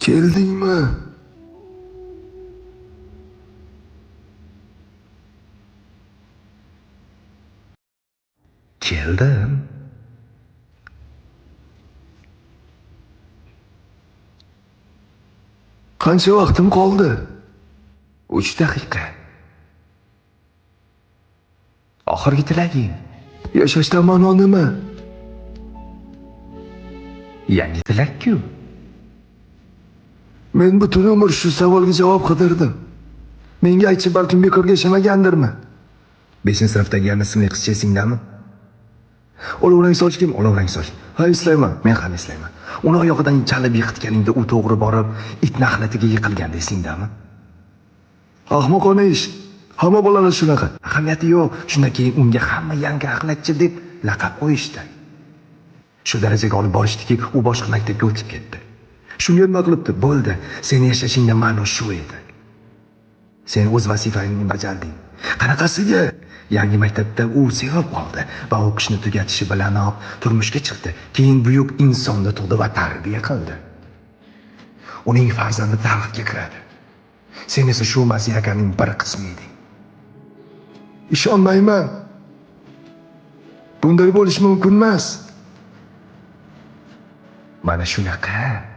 Keldingmi? Keldim. Qancha vaqtim qoldi? 3 daqiqa. Oxirgi tilaging. Yashashdan ma'no nima? Yangi tilak-ku. Men butun umr shu savolga javob qidirdim. Menga aytchi, balkim bekorga yashamagandirmi? 5-sinfdagi ismli qizcha esingdami? Olovrang soch kim? Olovrang soch. Ha, eslayman. Men ham eslayman. Uni oyog'idan chalib yiqitganingda u to'g'ri borib it naxlatiga yiqilganda esingdami? Ahmoqona ish. Hamma bolalar shunaqa. Ahamiyati yo'q. Shundan keyin unga hamma yangi axlatchi deb laqab qo'yishdi. Shu darajaga olib borishdiki, u boshqa maktabga o'tib ketdi. Shunga nima qilibdi? Bo'ldi. Seni yashashingda ma'no shu edi. Sen o'z vazifangni bajarding. Qanaqasiga? Yangi maktabda u sevib qoldi va o'qishni tugatishi bilanoq turmushga chiqdi. Keyin buyuk insonni tug'di va tarbiya qildi. Uning farzandi tarixga kiradi. Sen esa shu maziyakaning bir qismi eding. Ishonmayman. Bunday bo'lishi mumkin emas. Mana shunaqa.